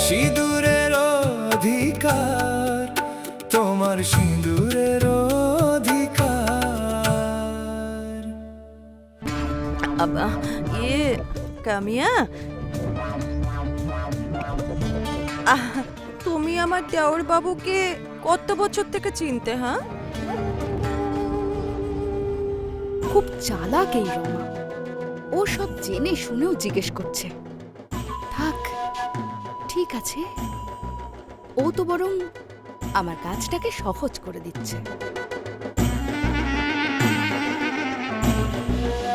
সিঁদুরের অধিকার, তোমার সিঁদুরের অধিকার। আবা ইয়ে কামিয়া, তুমি আমার দেওর বাবুকে কত বছর থেকে চিনতে? হ্যাঁ, খুব চালাক এই রমা, ও সব জেনে শুনেও জিজ্ঞেস করছে। থাক, ঠিক আছে, ও তো বরং আমার কাজটাকে সহজ করে দিচ্ছে।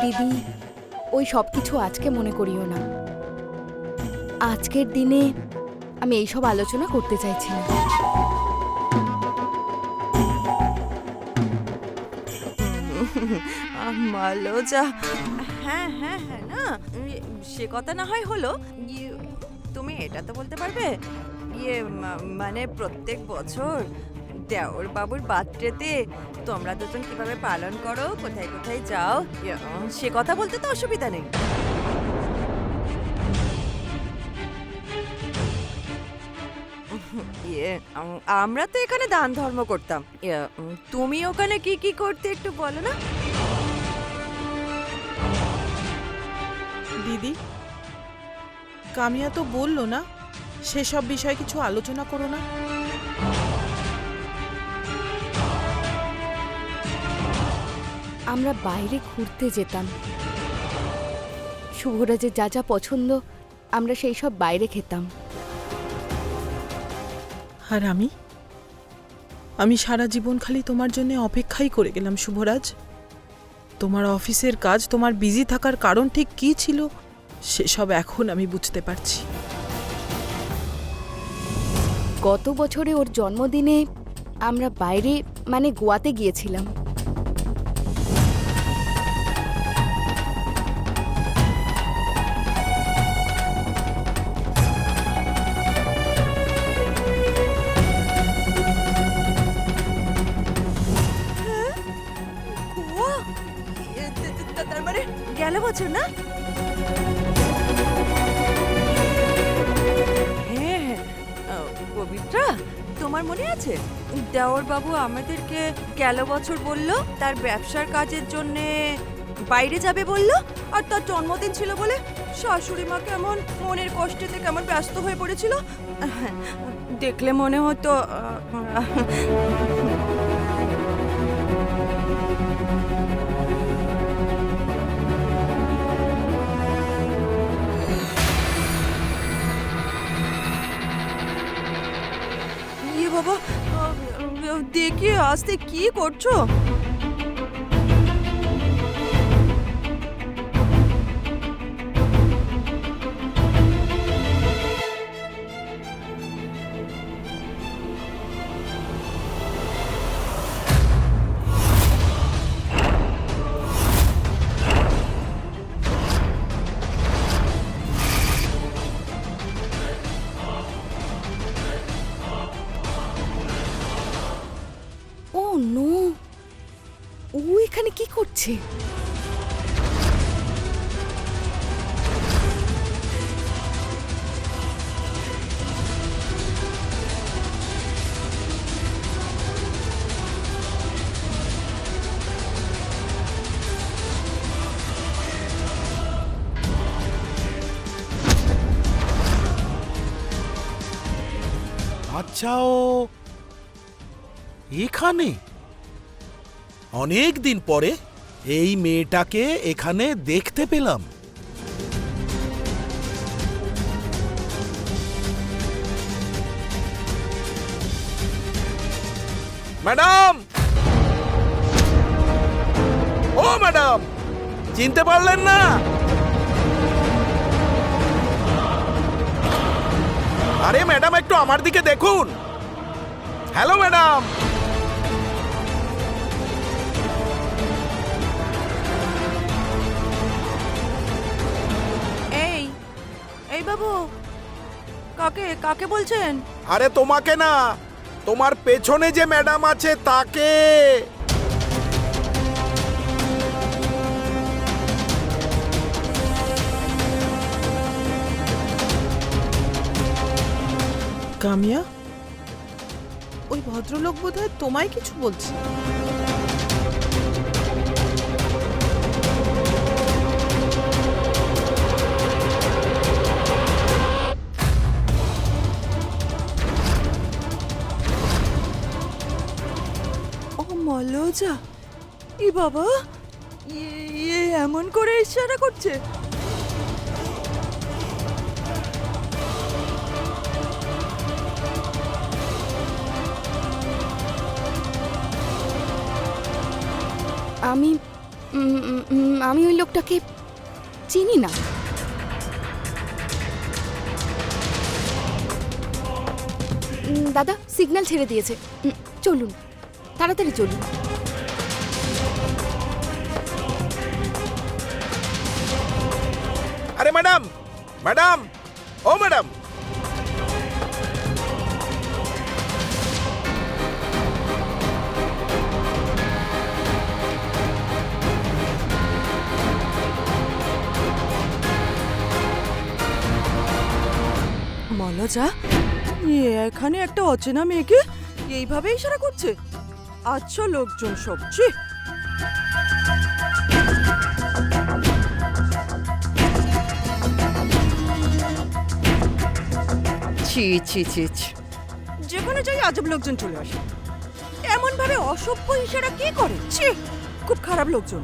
দিদি, ওই সব কিছু আজকে মনে করিও না। আজকের দিনে আমি এইসব আলোচনা করতে চাইছি না। মালজা, হ্যাঁ হ্যাঁ হ্যাঁ, না সে কথা না হয় হলো। তুমি এটা তো বলতে পারবে, মানে প্রত্যেক বছর দেওর বাবুর বার্থডেতে তোমরা দুজন কিভাবে পালন করো, কোথায় কোথায় যাও, সে কথা বলতে তো অসুবিধা নেই। আমরা তো এখানে দান ধর্ম করতাম, তুমি ওখানে কি কি করতে একটু বলো না। দিদি, কামিয়া তো বললো না সেসব বিষয়ে কিছু আলোচনা করো না। আমরা বাইরে ঘুরতে যেতাম, শুভরাজের যা যা পছন্দ আমরা সেই সব বাইরে খেতাম। আর আমি সারা জীবন খালি তোমার জন্য অপেক্ষাই করে গেলাম শুভরাজ। তোমার অফিসের কাজ, তোমার বিজি থাকার কারণ ঠিক কী ছিল সেসব এখন আমি বুঝতে পারছি। গত বছরে ওর জন্মদিনে আমরা বাইরে মানে গোয়াতে গিয়েছিলাম। তার মানে গেল বছর না? হ্যাঁ, পবিত্রা, তোমার মনে আছে দেওর বাবু আমাদেরকে গেল বছর বলল তার ব্যবসার কাজের জন্য বাইরে যাবে বলল, আর তার জন্মদিন ছিল বলে শাশুড়ি মা কেমন মনের কষ্টেতে কেমন ব্যস্ত হয়ে পড়েছিল, দেখলে মনে হতো। বাবা, দেখি আস্তে কি করছো? ও নো, ও এখানে কি করছে? আচ্ছা, ও এখানে অনেক দিন পরে এই মেয়েটাকে এখানে দেখতে পেলাম। ম্যাডাম, ও ম্যাডাম, চিনতে পারলেন না? আরে ম্যাডাম, একটু আমার দিকে দেখুন। Hello madam. এই বাবু, কাকে কাকে বলছেন? আরে তোমাকে না, তোমার পেছনে যে ম্যাডাম আছে তাকে। কামিয়া, ওই ভদ্রলোক বোধহয় তোমায় কিছু বলছে। ও মলজা, ই বাবা, ইয়ে এমন করে ইশারা করছে। আমি আমি ওই লোকটাকে চিনি না। দাদা সিগন্যাল ছেড়ে দিয়েছে, চলুন তাড়াতাড়ি চলুন। আরে ম্যাডাম, ম্যাডাম, ও ম্যাডাম, মলজা, এখানে একটা অচেনা মেয়েকে এইভাবে ইশারা করছে। আচ্ছা লোকজন সব, ছি। ছি ছি ছি ছি। যেখানে যাই আজব লোকজন চলে আসে। এমন ভাবে অসভ্য ইশারা কে করে? ছি, খুব খারাপ লোকজন।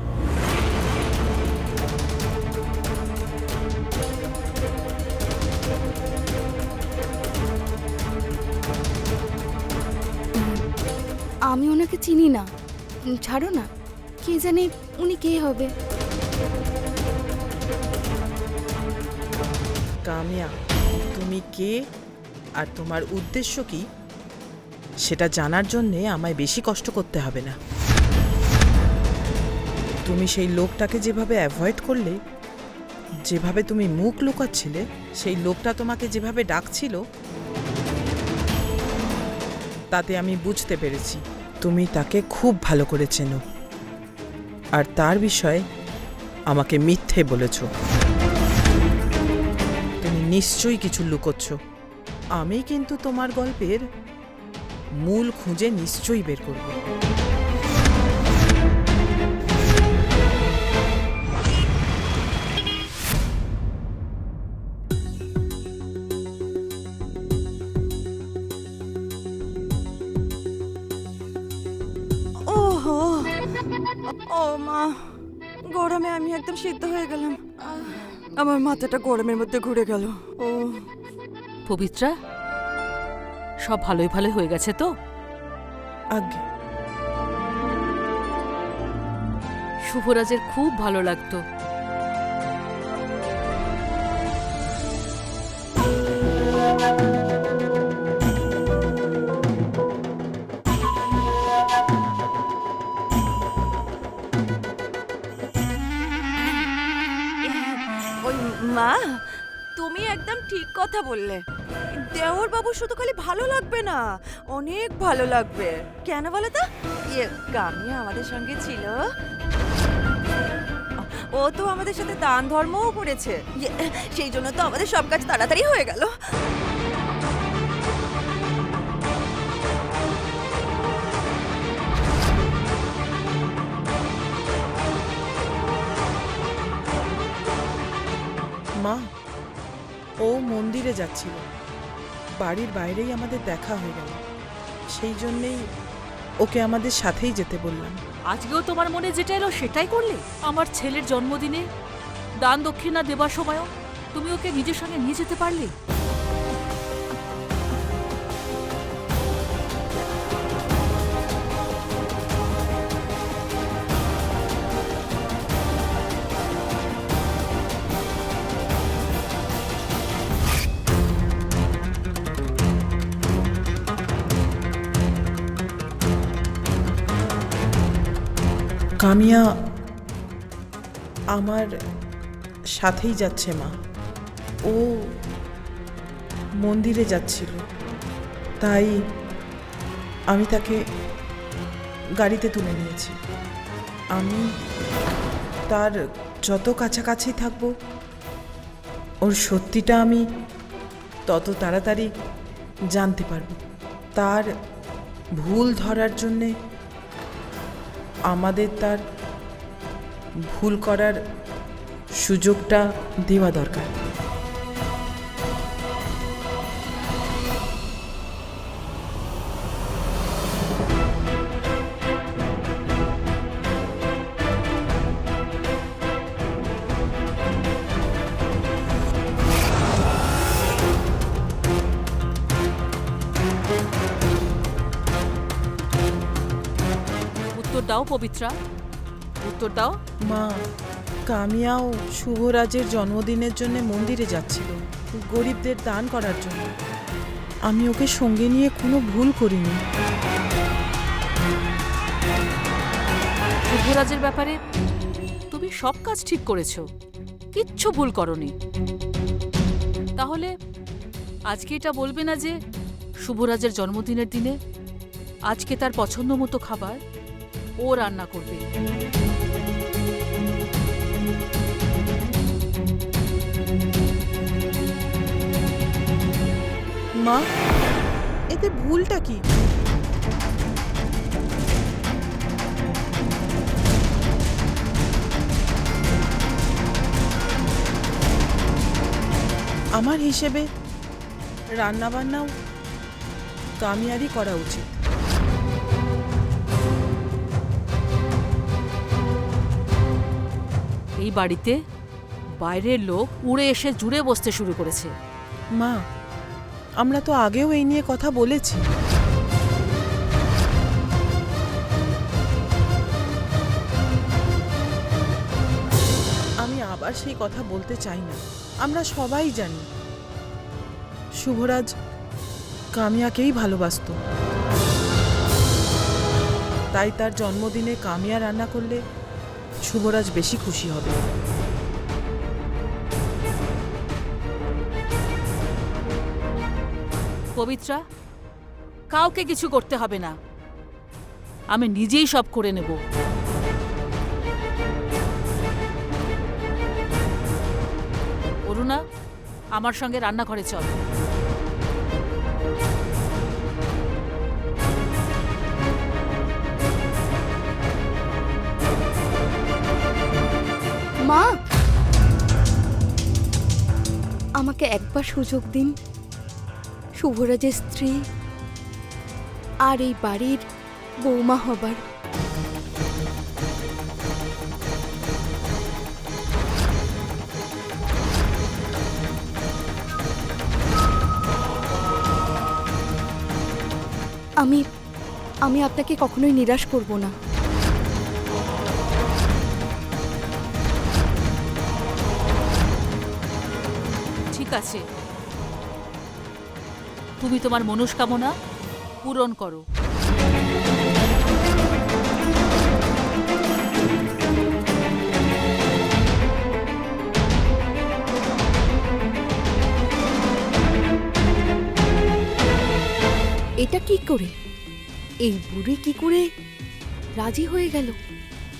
আমি ওনাকে চিনি না, ছাড়ো না। কে জানে উনি কে হবে। কামিয়া, তুমি কে আর তোমার উদ্দেশ্য কি সেটা জানার জন্যে আমায় বেশি কষ্ট করতে হবে না। তুমি সেই লোকটাকে যেভাবে অ্যাভয়েড করলে, যেভাবে তুমি মুখ লুকাচ্ছিলে, সেই লোকটা তোমাকে যেভাবে ডাকছিল, তাতে আমি বুঝতে পেরেছি তুমি তাকে খুব ভালো করে চেনো আর তার বিষয়ে আমাকে মিথ্যে বলেছ। তুমি নিশ্চয়ই কিছু লুকোচ্ছ। আমি কিন্তু তোমার গল্পের মূল খুঁজে নিশ্চয়ই বের করব। ওহো, ও মা, গরমে আমি একদম সিদ্ধ হয়ে গেলাম। আমার মাথাটা গরমের মধ্যে ঘুরে গেল। ও পবিত্রা, সব ভালোই ভালো হয়ে গেছে তো? আগে শুভরাজের খুব ভালো লাগতো। ওই মা, তুমি একদম ঠিক কথা বললে। দেওর বাবু শুধু খালি ভালো লাগবে না, অনেক ভালো লাগবে। কেন বলো তো? কামিয়া আমাদের সঙ্গে ছিল, ও তো আমাদের সাথে দান ধর্মও করেছে, সেই জন্য তো আমাদের সব কাজ তাড়াতাড়ি হয়ে গেল। মা, ও মন্দিরে যাচ্ছিল, বাড়ির বাইরেই আমাদের দেখা হয়ে গেল, সেই জন্যেই ওকে আমাদের সাথেই যেতে বললাম। আজকেও তোমার মনে যেটা এলো সেটাই করলে? আমার ছেলের জন্মদিনে দান দক্ষিণা দেবার সময়ও তুমি ওকে নিজের সঙ্গে নিয়ে যেতে পারলে? কামিয়া আমার সাথেই যাচ্ছে মা। ও মন্দিরে যাচ্ছিল, তাই আমি তাকে গাড়িতে তুলে নিয়েছি। আমি তার যত কাছাকাছি থাকবো, ওর সত্যিটা আমি তত তাড়াতাড়ি জানতে পারবো। তার ভুল ধরার জন্যে আমাদের তার ভুল করার সুযোগটা দেওয়া দরকার। উত্তর দাও পবিত্রা, উত্তর দাও। মা, কামিয়াও শুভরাজের জন্মদিনের জন্য মন্দিরে যাচ্ছিল গরিবদের দান করার জন্য। আমি ওকে সঙ্গে নিয়ে কোনো ভুল করিনি। শুভরাজের ব্যাপারে তুমি সব কাজ ঠিক করেছো, কিচ্ছু ভুল করনি। তাহলে আজকে এটা বলবে না যে শুভরাজের জন্মদিনের দিনে আজকে তার পছন্দ মতো খাবার ও রান্না করবে। মা, এতে ভুলটা কি? আমার হিসেবে রান্নাবান্নাও কামিয়ারই করা উচিত। এই বাড়িতে বাইরের লোক উড়ে এসে জুড়ে বসতে শুরু করেছে। মা, আমরা তো আগেও এই নিয়ে কথা বলেছি। আমি আবার সেই কথা বলতে চাই না। আমরা সবাই জানি শুভরাজ কামিয়াকেই ভালোবাসতো, তাই তার জন্মদিনে কামিয়া রান্না করলে শুভরাজ বেশি খুশি হবে। পবিত্রা, কাউকে কিছু করতে হবে না, আমি নিজেই সব করে নেব। অরুণা, আমার সঙ্গে রান্নাঘরে চল। মা, আমাকে একবার সুযোগ দিন শুভরাজের স্ত্রী আর এই বাড়ির বৌমা হবার। আমি আমি আপনাকে কখনোই নিরাশ করব না। ঠিক আছে, তুমি তোমার মনস্কামনা পূরণ করো। এটা কি করে, এই বুড়ি কি করে রাজি হয়ে গেল?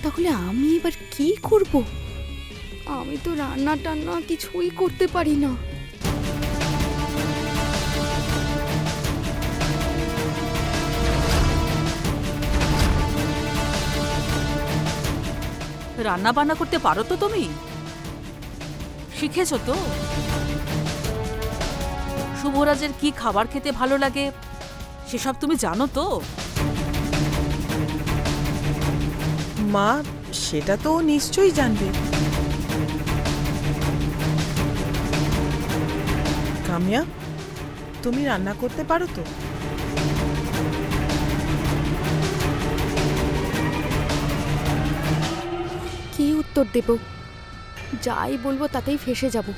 তাহলে আমি এবার কি করব? আমি তো রান্না টান্না কিছুই করতে পারি না। রান্না বান্না করতে পারো তো? তুমি শিখেছো তো? শুভরাজের কি খাবার খেতে ভালো লাগে সেসব তুমি জানো তো? মা, সেটা তো ও নিশ্চয়ই জানবে। কামিয়া, তুমি রান্না করতে পারো তো? কি উত্তর দেব? যাই বলবো তাতেই ফেঁসে যাব।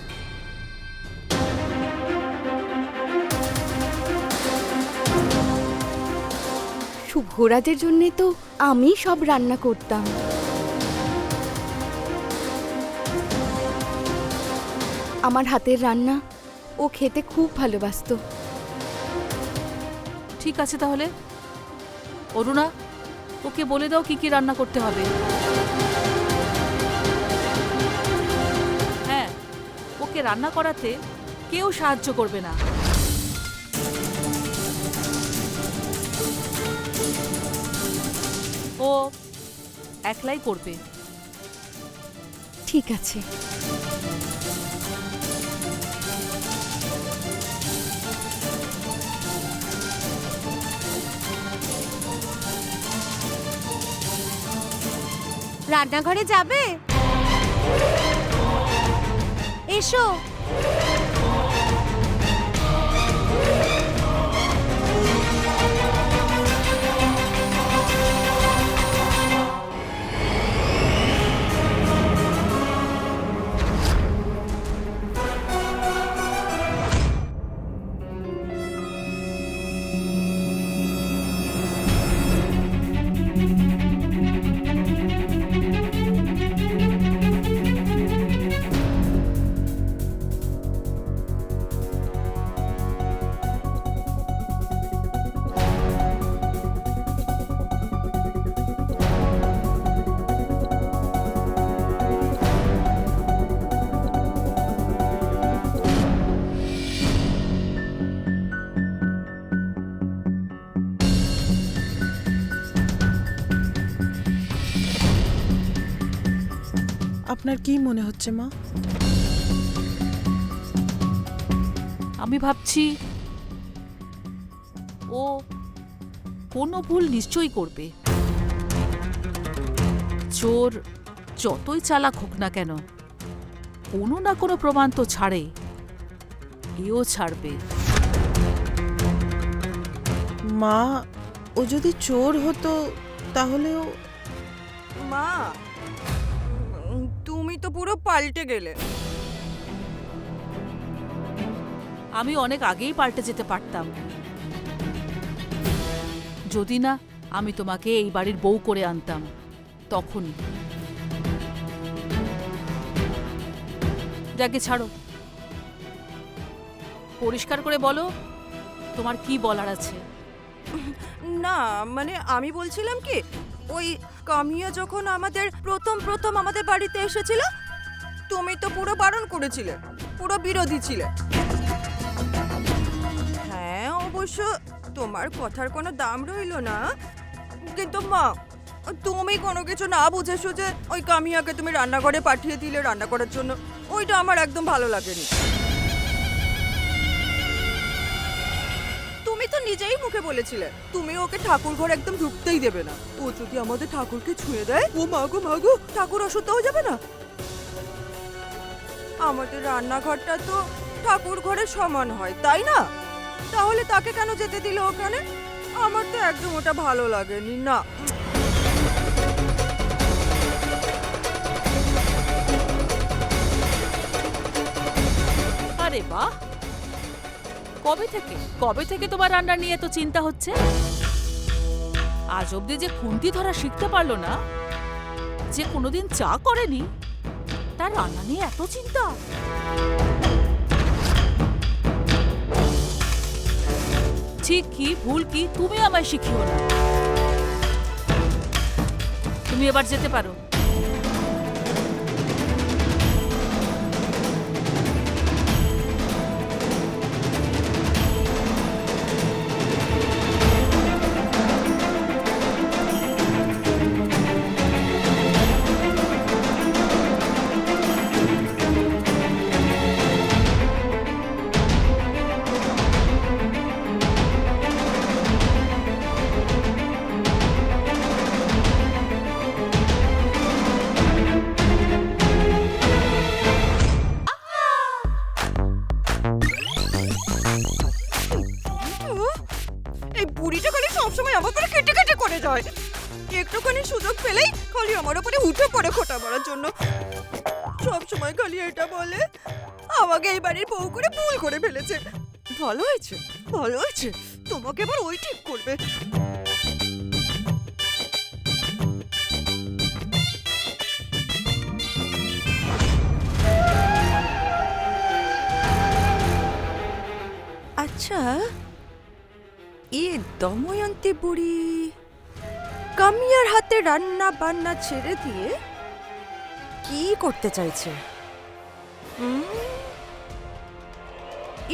শুভরাজের জন্যে তো আমি সব রান্না করতাম। আমার হাতের রান্না ও খেতে খুব ভালোবাসতো। ঠিক আছে, তাহলে অরুণা, ওকে বলে দাও কি কি রান্না করতে হবে। হ্যাঁ, ওকে রান্না করাতে কেউ সাহায্য করবে না। ও একলাই করবে। ঠিক আছে। রান্নাঘরে যাবে? এসো। আপনার কি মনে হচ্ছে মা? আমি ভাবছি ও কোনো ভুল নিশ্চয়ই করবে। চোর যতই চালাক হোক না কেন, কোনো না কোনো প্রমাণ তো ছাড়ে, এও ছাড়বে। মা, ও যদি চোর হতো তাহলেও মা, তুমি তো পুরো পাল্টে গেলে। আমি অনেক আগেই পাল্টে যেতে পারতাম, যদি না আমি তোমাকে এই বাড়ির বউ করে আনতাম তখনই। যাকে ছাড়ো, পরিষ্কার করে বলো তোমার কি বলার আছে। না মানে আমি বলছিলাম কি, ওই কামিয়া যখন আমাদের প্রথম আমাদের বাড়িতে এসেছিল, তুমি তো পুরো বারণ করেছিলে, পুরো বিরোধী ছিলে। হ্যাঁ অবশ্য তোমার কথার কোনো দাম রইলো না, কিন্তু মা তুমি কোনো কিছু না বুঝে সুঝে ওই কামিয়াকে তুমি রান্নাঘরে পাঠিয়ে দিলে রান্না করার জন্য, ওইটা আমার একদম ভালো লাগেনি। তুমি তো নিজেই মুখে বলেছিলে তুমি ওকে ঠাকুর ঘর একদম ঢুকতেই দেবে না। ও যদি আমাদের ঠাকুরকে ছুঁয়ে দেয়, ও মাগো ঠাকুর অশুদ্ধ হয়ে যাবে না। আমাদের রান্নাঘরটা তো ঠাকুর ঘরের সমান হয়, তাই না? তাহলে তাকে কেন যেতে দিল ওখানে? আমার তো একদম ওটা ভালো লাগেনি না। আরে বাহ, কবে থেকে তোমার রান্না নিয়ে এত চিন্তা হচ্ছে? আজ অব্দি যে খুন্তি ধরা শিখতে পারলো না, যে কোনোদিন চা করেনি, তার রান্না নিয়ে এত চিন্তা? ঠিক কি ভুল কি তুমি আমায় শিখিও না। তুমি এবার যেতে পারো। এই বুড়িটা খালি সবসময় আমার করে কেটে কেটে করে যায়, একটুখানি সুযোগ পেলেই খালি আমার উপরে উঠে পড়ে খোঁটা মারার জন্য। সবসময় খালি এটা বলে আমাকে এই বাড়ির বউ করে ভুল করে ফেলেছে। ভালো হয়েছে, ভালো হয়েছে, তোমাকে এবার ওই ঠিক করবে। আচ্ছা, এ দময়ন্তী বুড়ি কামিয়ার হাতে রান্না বান্না ছেড়ে দিয়ে কি করতে চাইছে?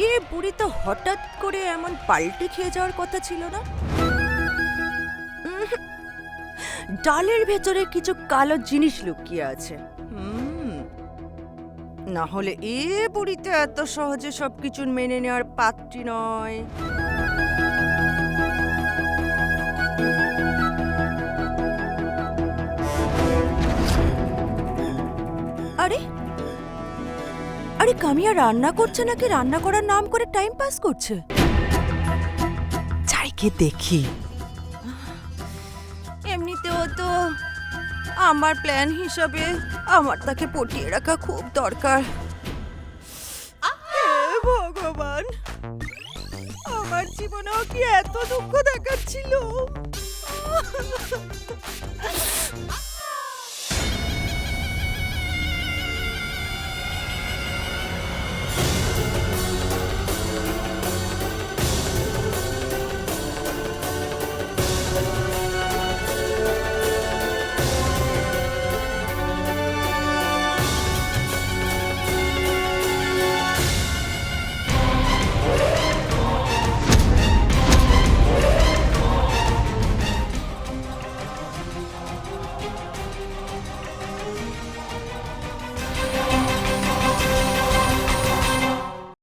এ বুড়ি তো হঠাৎ করে এমন পাল্টে খেয়ে যাওয়ার কথা ছিল না। ডালের ভেতরে কিছু কালো জিনিস লুকিয়ে আছে। না হলে এ বুড়িতে এত সহজে সবকিছু মেনে নেওয়ার পাত্রী নয়। আরে আরে কামিয়া রান্না করছে নাকি রান্না করার নাম করে টাইম পাস করছে? যাইকে দেখি। এমনিতেও তো আমার প্ল্যান হিসাবে আমার তাকে পটিয়ে রাখা খুব দরকার। হে ভগবান, আমার জীবনেও কি এত দুঃখ দেখাচ্ছিল?